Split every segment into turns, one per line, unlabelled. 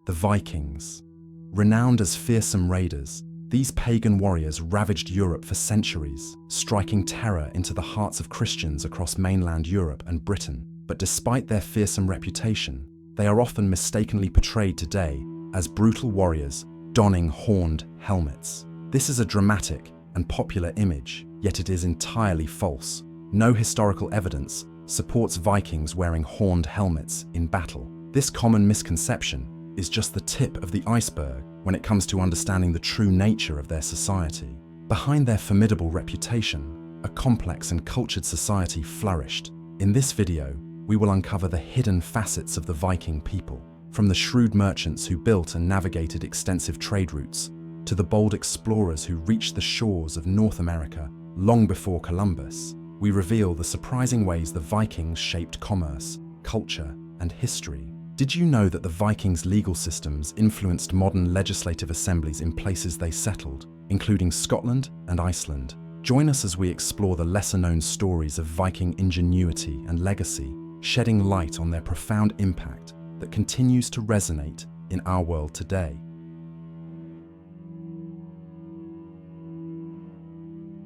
the Vikings. Renowned as fearsome raiders, these pagan warriors ravaged Europe for centuries, striking terror into the hearts of Christians across mainland Europe and Britain. But despite their fearsome reputation, they are often mistakenly portrayed today as brutal warriors donning horned helmets. This is a dramatic and popular image, yet it is entirely false. No historical evidence supports Vikings wearing horned helmets in battle. This common misconception is just the tip of the iceberg when it comes to understanding the true nature of their society. Behind their formidable reputation, a complex and cultured society flourished. In this video, we will uncover the hidden facets of the Viking people, from the shrewd merchants who built and navigated extensive trade routes, to the bold explorers who reached the shores of North America long before Columbus. We reveal the surprising ways the Vikings shaped commerce, culture, and history. Did you know that the Vikings' legal systems influenced modern legislative assemblies in places they settled, including Scotland and Iceland? Join us as we explore the lesser-known stories of Viking ingenuity and legacy, shedding light on their profound impact that continues to resonate in our world today.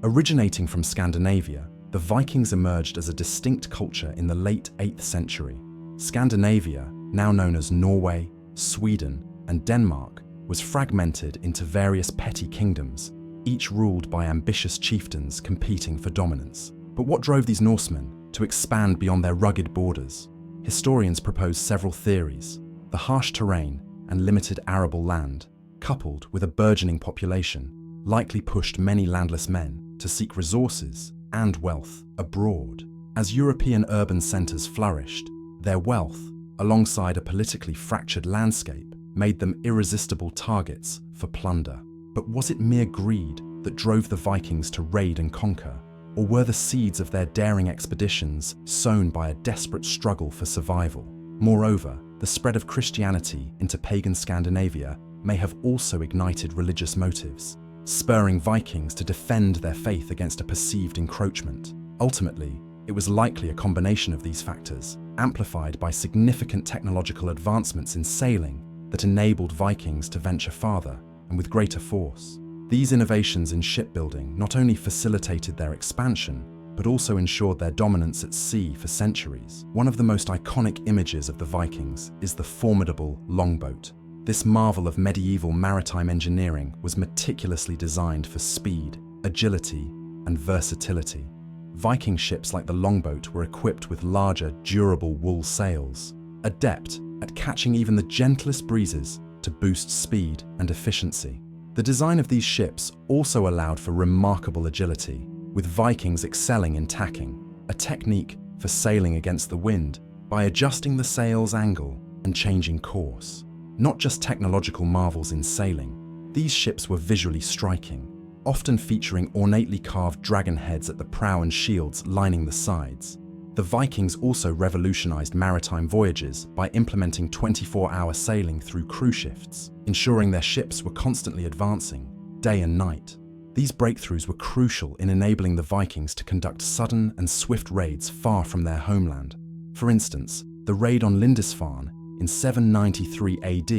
Originating from Scandinavia, the Vikings emerged as a distinct culture in the late 8th century. Scandinavia, now known as Norway, Sweden, and Denmark, was fragmented into various petty kingdoms, each ruled by ambitious chieftains competing for dominance. But what drove these Norsemen to expand beyond their rugged borders? Historians propose several theories. The harsh terrain and limited arable land, coupled with a burgeoning population, likely pushed many landless men to seek resources and wealth abroad. As European urban centers flourished, their wealth, alongside a politically fractured landscape, made them irresistible targets for plunder. But was it mere greed that drove the Vikings to raid and conquer? Or were the seeds of their daring expeditions sown by a desperate struggle for survival? Moreover, the spread of Christianity into pagan Scandinavia may have also ignited religious motives, spurring Vikings to defend their faith against a perceived encroachment. Ultimately, it was likely a combination of these factors, amplified by significant technological advancements in sailing that enabled Vikings to venture farther and with greater force. These innovations in shipbuilding not only facilitated their expansion, but also ensured their dominance at sea for centuries. One of the most iconic images of the Vikings is the formidable longboat. This marvel of medieval maritime engineering was meticulously designed for speed, agility, and versatility. Viking ships like the longboat were equipped with larger, durable wool sails, adept at catching even the gentlest breezes to boost speed and efficiency. The design of these ships also allowed for remarkable agility, with Vikings excelling in tacking, a technique for sailing against the wind by adjusting the sail's angle and changing course. Not just technological marvels in sailing, these ships were visually striking, often featuring ornately carved dragon heads at the prow and shields lining the sides. The Vikings also revolutionized maritime voyages by implementing 24-hour sailing through crew shifts, ensuring their ships were constantly advancing, day and night. These breakthroughs were crucial in enabling the Vikings to conduct sudden and swift raids far from their homeland. For instance, the raid on Lindisfarne in 793 AD,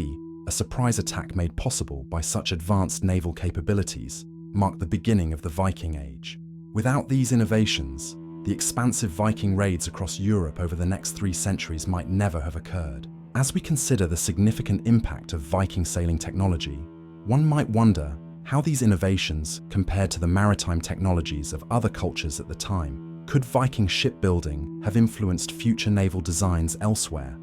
a surprise attack made possible by such advanced naval capabilities, marked the beginning of the Viking Age. Without these innovations, the expansive Viking raids across Europe over the next 3 centuries might never have occurred. As we consider the significant impact of Viking sailing technology, one might wonder how these innovations compared to the maritime technologies of other cultures at the time. Could Viking shipbuilding have influenced future naval designs elsewhere?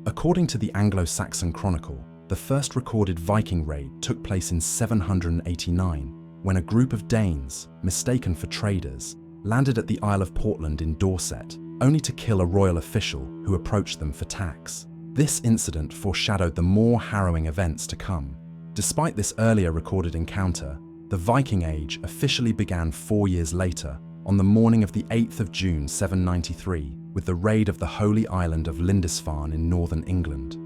According to the Anglo-Saxon Chronicle, the first recorded Viking raid took place in 789, when a group of Danes, mistaken for traders, landed at the Isle of Portland in Dorset, only to kill a royal official who approached them for tax. This incident foreshadowed the more harrowing events to come. Despite this earlier recorded encounter, the Viking Age officially began 4 years later, on the morning of the 8th of June 793, with the raid of the holy island of Lindisfarne in northern England.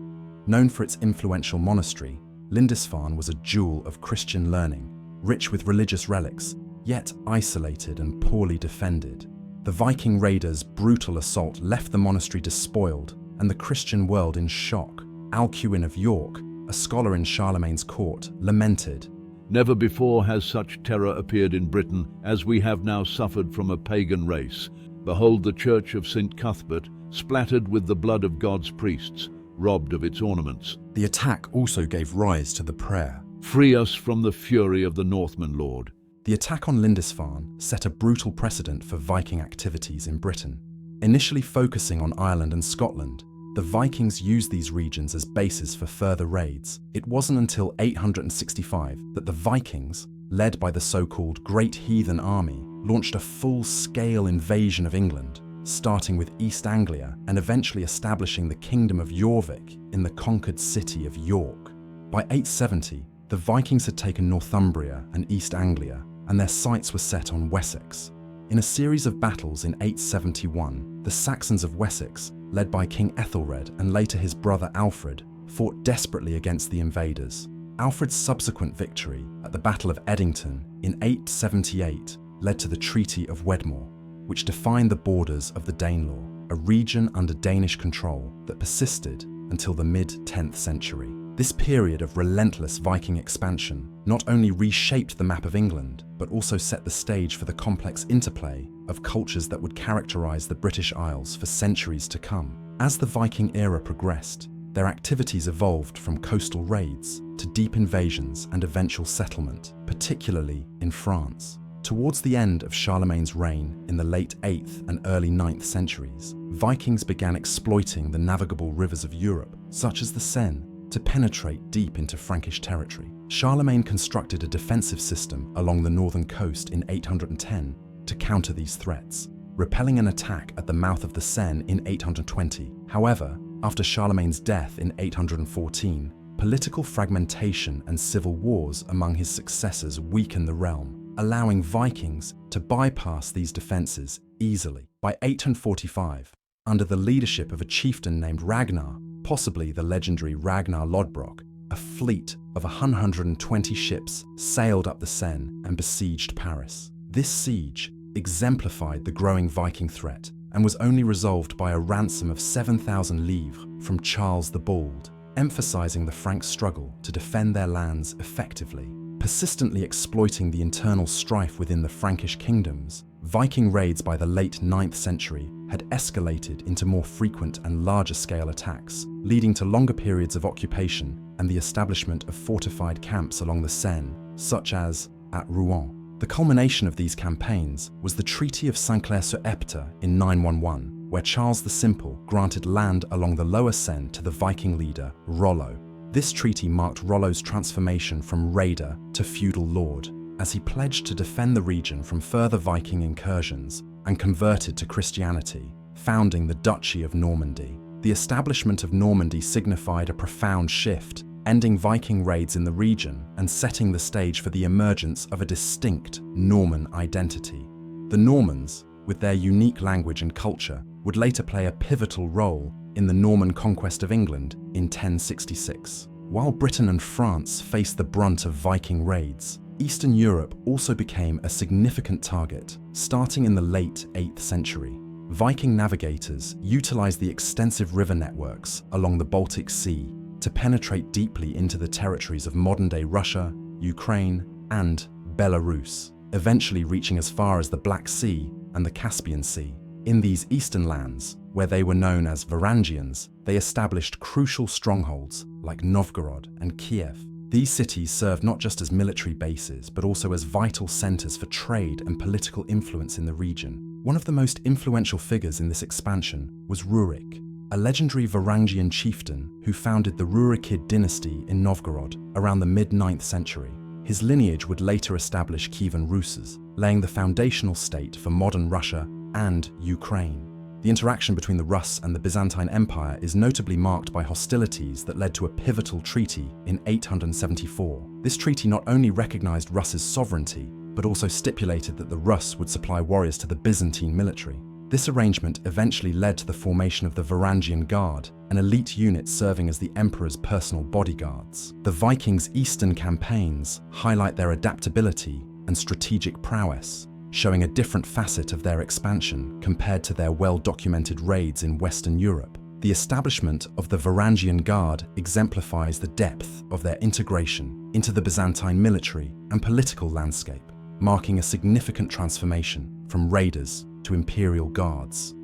Known for its influential monastery, Lindisfarne was a jewel of Christian learning, rich with religious relics, yet isolated and poorly defended. The Viking raiders' brutal assault left the monastery despoiled and the Christian world in shock. Alcuin of York, a scholar in Charlemagne's court, lamented,
"Never before has such terror appeared in Britain as we have now suffered from a pagan race. Behold the church of St. Cuthbert, splattered with the blood of God's priests, robbed of its ornaments."
The attack also gave rise to the prayer,
"Free us from the fury of the Northman Lord."
The attack on Lindisfarne set a brutal precedent for Viking activities in Britain. Initially focusing on Ireland and Scotland, the Vikings used these regions as bases for further raids. It wasn't until 865 that the Vikings, led by the so-called Great Heathen Army, launched a full-scale invasion of England, starting with East Anglia and eventually establishing the Kingdom of Jorvik in the conquered city of York. By 870, the Vikings had taken Northumbria and East Anglia, and their sights were set on Wessex. In a series of battles in 871, the Saxons of Wessex, led by King Ethelred and later his brother Alfred, fought desperately against the invaders. Alfred's subsequent victory at the Battle of Edington in 878 led to the Treaty of Wedmore, which defined the borders of the Danelaw, a region under Danish control that persisted until the mid-10th century. This period of relentless Viking expansion not only reshaped the map of England, but also set the stage for the complex interplay of cultures that would characterize the British Isles for centuries to come. As the Viking era progressed, their activities evolved from coastal raids to deep invasions and eventual settlement, particularly in France. Towards the end of Charlemagne's reign in the late 8th and early 9th centuries, Vikings began exploiting the navigable rivers of Europe, such as the Seine, to penetrate deep into Frankish territory. Charlemagne constructed a defensive system along the northern coast in 810 to counter these threats, repelling an attack at the mouth of the Seine in 820. However, after Charlemagne's death in 814, political fragmentation and civil wars among his successors weakened the realm, allowing Vikings to bypass these defenses easily. By 845, under the leadership of a chieftain named Ragnar, possibly the legendary Ragnar Lodbrok, a fleet of 120 ships sailed up the Seine and besieged Paris. This siege exemplified the growing Viking threat and was only resolved by a ransom of 7,000 livres from Charles the Bald, emphasizing the Franks' struggle to defend their lands effectively. Persistently exploiting the internal strife within the Frankish kingdoms, Viking raids by the late 9th century had escalated into more frequent and larger-scale attacks, leading to longer periods of occupation and the establishment of fortified camps along the Seine, such as at Rouen. The culmination of these campaigns was the Treaty of Saint-Clair-sur-Epte in 911, where Charles the Simple granted land along the lower Seine to the Viking leader Rollo. This treaty marked Rollo's transformation from raider to feudal lord, as he pledged to defend the region from further Viking incursions and converted to Christianity, founding the Duchy of Normandy. The establishment of Normandy signified a profound shift, ending Viking raids in the region and setting the stage for the emergence of a distinct Norman identity. The Normans, with their unique language and culture, would later play a pivotal role in the Norman conquest of England in 1066. While Britain and France faced the brunt of Viking raids, Eastern Europe also became a significant target, starting in the late 8th century. Viking navigators utilized the extensive river networks along the Baltic Sea to penetrate deeply into the territories of modern-day Russia, Ukraine, and Belarus, eventually reaching as far as the Black Sea and the Caspian Sea. In these eastern lands, where they were known as Varangians, they established crucial strongholds like Novgorod and Kiev. These cities served not just as military bases, but also as vital centers for trade and political influence in the region. One of the most influential figures in this expansion was Rurik, a legendary Varangian chieftain who founded the Rurikid dynasty in Novgorod around the mid-9th century. His lineage would later establish Kievan Rus', laying the foundational state for modern Russia and Ukraine. The interaction between the Rus and the Byzantine Empire is notably marked by hostilities that led to a pivotal treaty in 874. This treaty not only recognized Rus' sovereignty, but also stipulated that the Rus would supply warriors to the Byzantine military. This arrangement eventually led to the formation of the Varangian Guard, an elite unit serving as the emperor's personal bodyguards. The Vikings' eastern campaigns highlight their adaptability and strategic prowess, showing a different facet of their expansion compared to their well-documented raids in Western Europe. The establishment of the Varangian Guard exemplifies the depth of their integration into the Byzantine military and political landscape, marking a significant transformation from raiders to imperial guards.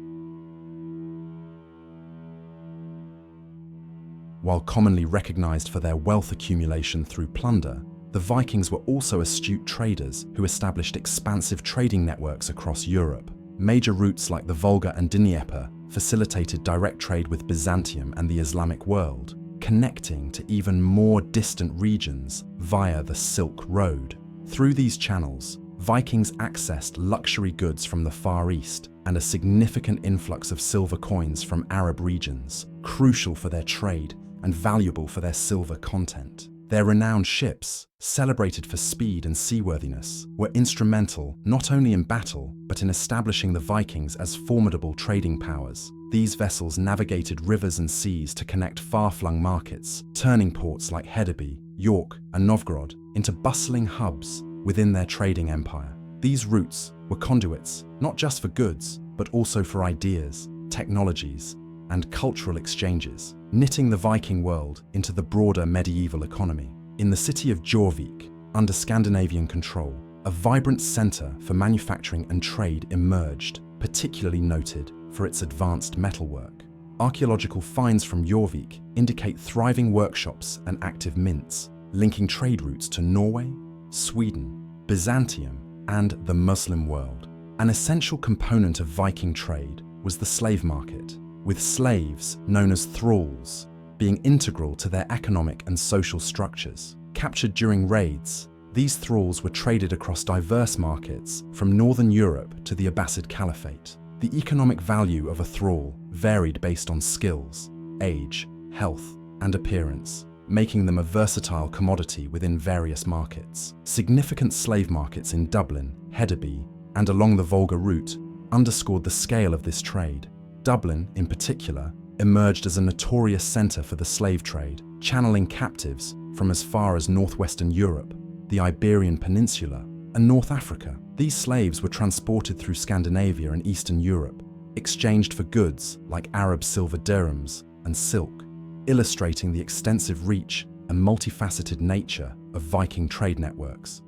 While commonly recognized for their wealth accumulation through plunder, the Vikings were also astute traders who established expansive trading networks across Europe. Major routes like the Volga and Dnieper facilitated direct trade with Byzantium and the Islamic world, connecting to even more distant regions via the Silk Road. Through these channels, Vikings accessed luxury goods from the Far East and a significant influx of silver coins from Arab regions, crucial for their trade and valuable for their silver content. Their renowned ships, celebrated for speed and seaworthiness, were instrumental not only in battle, but in establishing the Vikings as formidable trading powers. These vessels navigated rivers and seas to connect far-flung markets, turning ports like Hedeby, York, and Novgorod into bustling hubs within their trading empire. These routes were conduits not just for goods, but also for ideas, technologies, and cultural exchanges, knitting the Viking world into the broader medieval economy. In the city of Jorvik, under Scandinavian control, a vibrant center for manufacturing and trade emerged, particularly noted for its advanced metalwork. Archaeological finds from Jorvik indicate thriving workshops and active mints, linking trade routes to Norway, Sweden, Byzantium, and the Muslim world. An essential component of Viking trade was the slave market, with slaves, known as thralls, being integral to their economic and social structures. Captured during raids, these thralls were traded across diverse markets from northern Europe to the Abbasid Caliphate. The economic value of a thrall varied based on skills, age, health, and appearance, making them a versatile commodity within various markets. Significant slave markets in Dublin, Hedeby, and along the Volga route underscored the scale of this trade. Dublin, in particular, emerged as a notorious center for the slave trade, channeling captives from as far as northwestern Europe, the Iberian Peninsula, and North Africa. These slaves were transported through Scandinavia and Eastern Europe, exchanged for goods like Arab silver dirhams and silk, illustrating the extensive reach and multifaceted nature of Viking trade networks.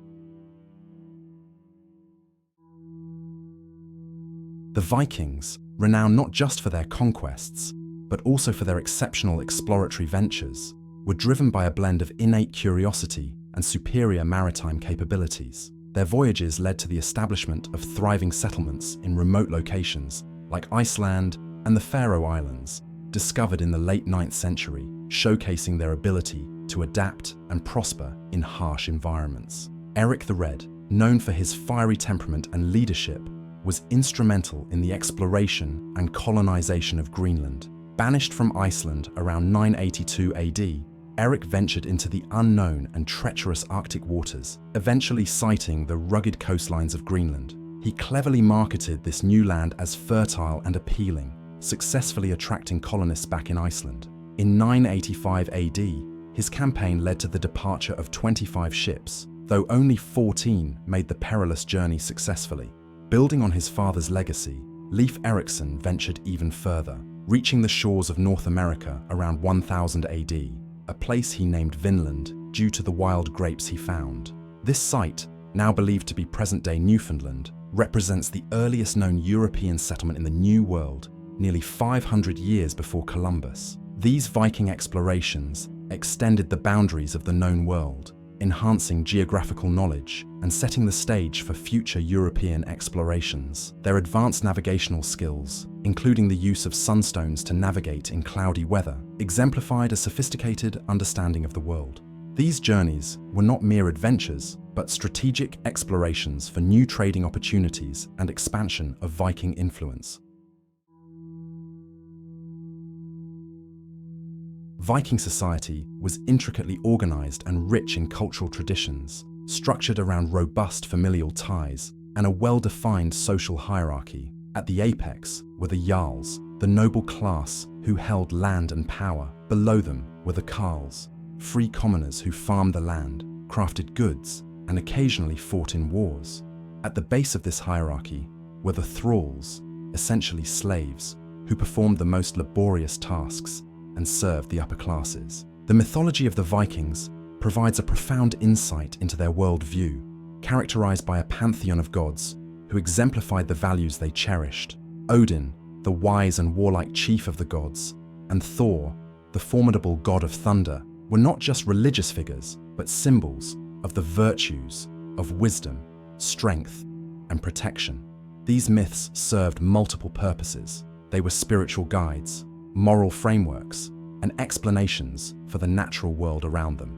The Vikings, renowned not just for their conquests, but also for their exceptional exploratory ventures, were driven by a blend of innate curiosity and superior maritime capabilities. Their voyages led to the establishment of thriving settlements in remote locations like Iceland and the Faroe Islands, discovered in the late 9th century, showcasing their ability to adapt and prosper in harsh environments. Erik the Red, known for his fiery temperament and leadership, was instrumental in the exploration and colonization of Greenland. Banished from Iceland around 982 AD, Erik ventured into the unknown and treacherous Arctic waters, eventually sighting the rugged coastlines of Greenland. He cleverly marketed this new land as fertile and appealing, successfully attracting colonists back in Iceland. In 985 AD, his campaign led to the departure of 25 ships, though only 14 made the perilous journey successfully. Building on his father's legacy, Lief Erikson ventured even further, reaching the shores of North America around 1000 AD, a place he named Vinland due to the wild grapes he found. This site, now believed to be present-day Newfoundland, represents the earliest known European settlement in the New World, nearly 500 years before Columbus. These Viking explorations extended the boundaries of the known world, enhancing geographical knowledge and setting the stage for future European explorations. Their advanced navigational skills, including the use of sunstones to navigate in cloudy weather, exemplified a sophisticated understanding of the world. These journeys were not mere adventures, but strategic explorations for new trading opportunities and expansion of Viking influence. Viking society was intricately organized and rich in cultural traditions, structured around robust familial ties and a well-defined social hierarchy. At the apex were the Jarls, the noble class who held land and power. Below them were the Carls, free commoners who farmed the land, crafted goods, and occasionally fought in wars. At the base of this hierarchy were the thralls, essentially slaves, who performed the most laborious tasks and served the upper classes. The mythology of the Vikings provides a profound insight into their worldview, characterized by a pantheon of gods who exemplified the values they cherished. Odin, the wise and warlike chief of the gods, and Thor, the formidable god of thunder, were not just religious figures, but symbols of the virtues of wisdom, strength, and protection. These myths served multiple purposes. They were spiritual guides, moral frameworks, and explanations for the natural world around them.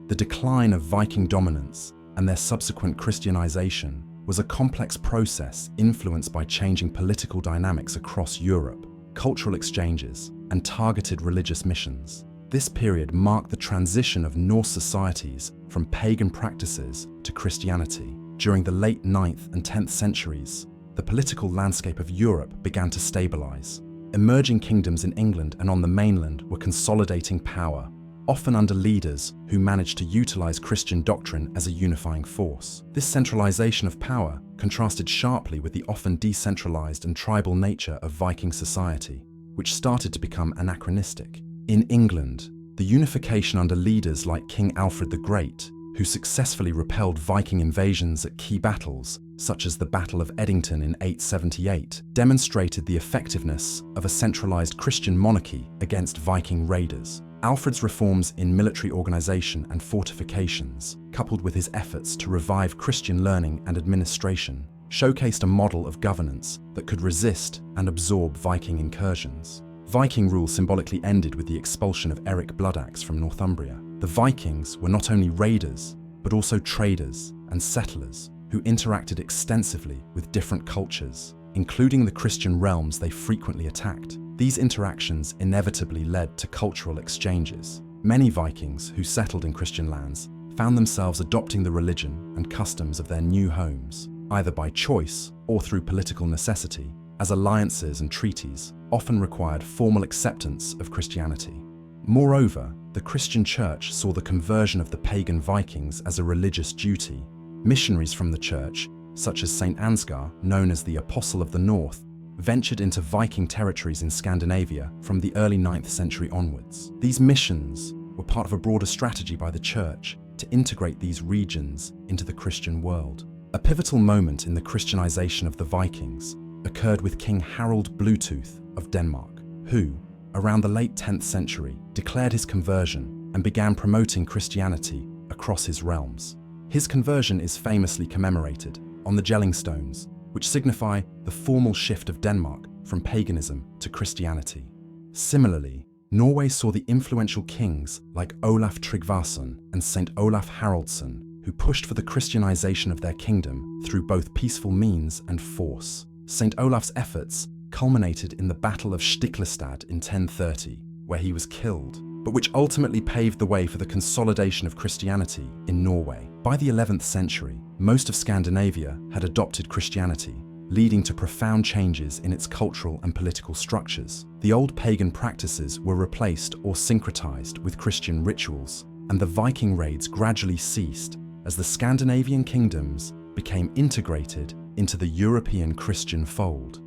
The decline of Viking dominance and their subsequent Christianization was a complex process influenced by changing political dynamics across Europe, cultural exchanges, and targeted religious missions. This period marked the transition of Norse societies from pagan practices to Christianity. During the late 9th and 10th centuries, the political landscape of Europe began to stabilize. Emerging kingdoms in England and on the mainland were consolidating power, often under leaders who managed to utilize Christian doctrine as a unifying force. This centralization of power contrasted sharply with the often decentralized and tribal nature of Viking society, which started to become anachronistic. In England, the unification under leaders like King Alfred the Great, who successfully repelled Viking invasions at key battles, such as the Battle of Edington in 878, demonstrated the effectiveness of a centralized Christian monarchy against Viking raiders. Alfred's reforms in military organization and fortifications, coupled with his efforts to revive Christian learning and administration, showcased a model of governance that could resist and absorb Viking incursions. Viking rule symbolically ended with the expulsion of Erik Bloodaxe from Northumbria. The Vikings were not only raiders, but also traders and settlers who interacted extensively with different cultures, including the Christian realms they frequently attacked. These interactions inevitably led to cultural exchanges. Many Vikings who settled in Christian lands found themselves adopting the religion and customs of their new homes, either by choice or through political necessity, as alliances and treaties often required formal acceptance of Christianity. Moreover, the Christian Church saw the conversion of the pagan Vikings as a religious duty. Missionaries from the Church, such as Saint Ansgar, known as the Apostle of the North, ventured into Viking territories in Scandinavia from the early 9th century onwards. These missions were part of a broader strategy by the Church to integrate these regions into the Christian world. A pivotal moment in the Christianization of the Vikings occurred with King Harald Bluetooth of Denmark, who, around the late 10th century, declared his conversion and began promoting Christianity across his realms. His conversion is famously commemorated on the Jellingstones, which signify the formal shift of Denmark from paganism to Christianity. Similarly, Norway saw the influential kings like Olaf Tryggvason and Saint Olaf Haraldsson, who pushed for the Christianization of their kingdom through both peaceful means and force. Saint Olaf's efforts culminated in the Battle of Stiklestad in 1030, where he was killed, but which ultimately paved the way for the consolidation of Christianity in Norway. By the 11th century, most of Scandinavia had adopted Christianity, leading to profound changes in its cultural and political structures. The old pagan practices were replaced or syncretized with Christian rituals, and the Viking raids gradually ceased as the Scandinavian kingdoms became integrated into the European Christian fold.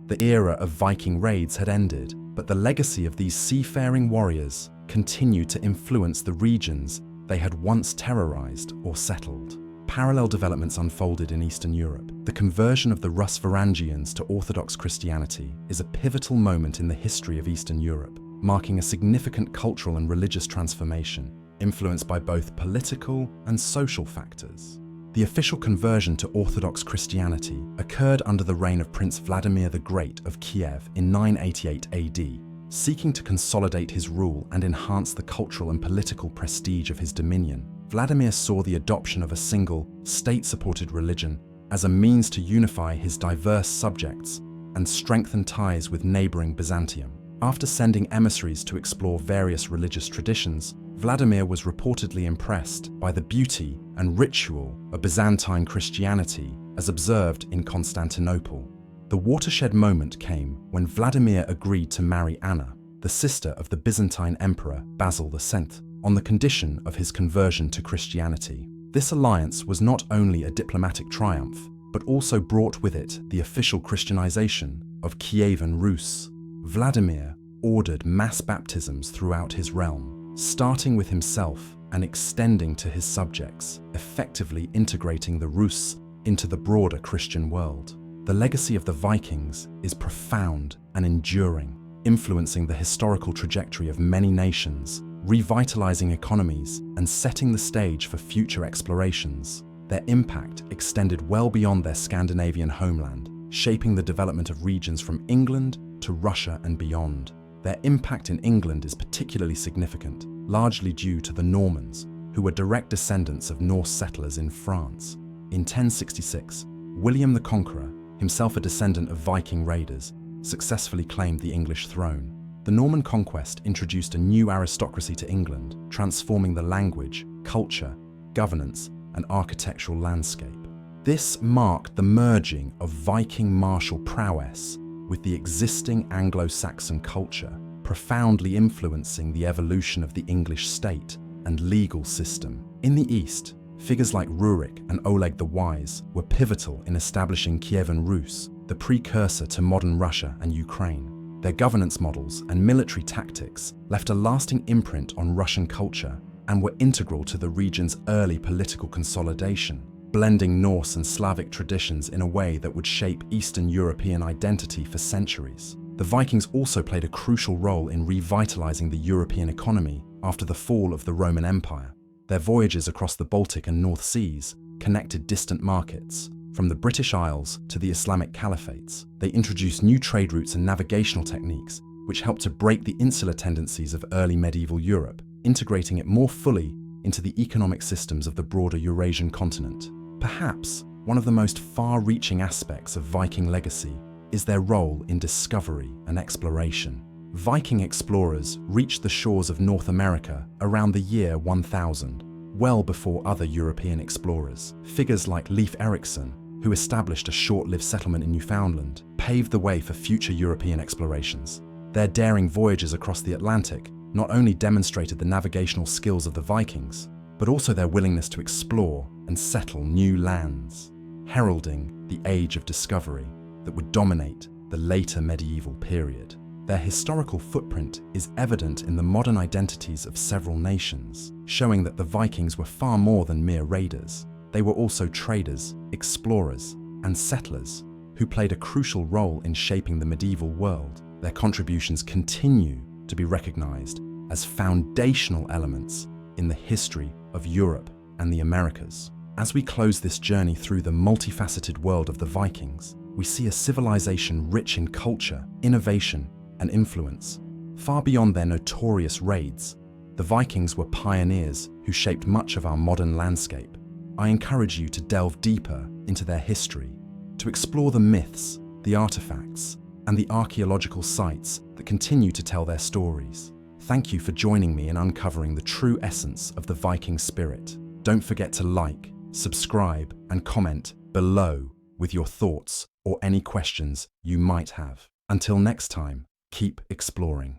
The era of Viking raids had ended, but the legacy of these seafaring warriors continued to influence the regions they had once terrorized or settled. Parallel developments unfolded in Eastern Europe. The conversion of the Rus-Varangians to Orthodox Christianity is a pivotal moment in the history of Eastern Europe, marking a significant cultural and religious transformation, influenced by both political and social factors. The official conversion to Orthodox Christianity occurred under the reign of Prince Vladimir the Great of Kiev in 988 AD, seeking to consolidate his rule and enhance the cultural and political prestige of his dominion. Vladimir saw the adoption of a single, state-supported religion as a means to unify his diverse subjects and strengthen ties with neighboring Byzantium. After sending emissaries to explore various religious traditions, Vladimir was reportedly impressed by the beauty and ritual of Byzantine Christianity as observed in Constantinople. The watershed moment came when Vladimir agreed to marry Anna, the sister of the Byzantine Emperor Basil VII, on the condition of his conversion to Christianity. This alliance was not only a diplomatic triumph, but also brought with it the official Christianization of Kievan Rus. Vladimir ordered mass baptisms throughout his realm, starting with himself and extending to his subjects, effectively integrating the Rus into the broader Christian world. The legacy of the Vikings is profound and enduring, influencing the historical trajectory of many nations, revitalizing economies, and setting the stage for future explorations. Their impact extended well beyond their Scandinavian homeland, shaping the development of regions from England to Russia and beyond. Their impact in England is particularly significant, largely due to the Normans, who were direct descendants of Norse settlers in France. In 1066, William the Conqueror, himself a descendant of Viking raiders, successfully claimed the English throne. The Norman conquest introduced a new aristocracy to England, transforming the language, culture, governance, and architectural landscape. This marked the merging of Viking martial prowess with the existing Anglo-Saxon culture, profoundly influencing the evolution of the English state and legal system. In the East, figures like Rurik and Oleg the Wise were pivotal in establishing Kievan Rus, the precursor to modern Russia and Ukraine. Their governance models and military tactics left a lasting imprint on Russian culture and were integral to the region's early political consolidation, blending Norse and Slavic traditions in a way that would shape Eastern European identity for centuries. The Vikings also played a crucial role in revitalizing the European economy after the fall of the Roman Empire. Their voyages across the Baltic and North Seas connected distant markets. From the British Isles to the Islamic caliphates, they introduced new trade routes and navigational techniques, which helped to break the insular tendencies of early medieval Europe, integrating it more fully into the economic systems of the broader Eurasian continent. Perhaps one of the most far-reaching aspects of Viking legacy is their role in discovery and exploration. Viking explorers reached the shores of North America around the year 1000, well before other European explorers. Figures like Lief Erikson, who established a short-lived settlement in Newfoundland, paved the way for future European explorations. Their daring voyages across the Atlantic not only demonstrated the navigational skills of the Vikings, but also their willingness to explore and settle new lands, heralding the age of discovery that would dominate the later medieval period. Their historical footprint is evident in the modern identities of several nations, showing that the Vikings were far more than mere raiders. They were also traders, explorers, and settlers who played a crucial role in shaping the medieval world. Their contributions continue to be recognized as foundational elements in the history of Europe and the Americas. As we close this journey through the multifaceted world of the Vikings, we see a civilization rich in culture, innovation, and influence. Far beyond their notorious raids, the Vikings were pioneers who shaped much of our modern landscape. I encourage you to delve deeper into their history, to explore the myths, the artifacts, and the archaeological sites that continue to tell their stories. Thank you for joining me in uncovering the true essence of the Viking spirit. Don't forget to like, subscribe, and comment below with your thoughts or any questions you might have. Until next time, keep exploring.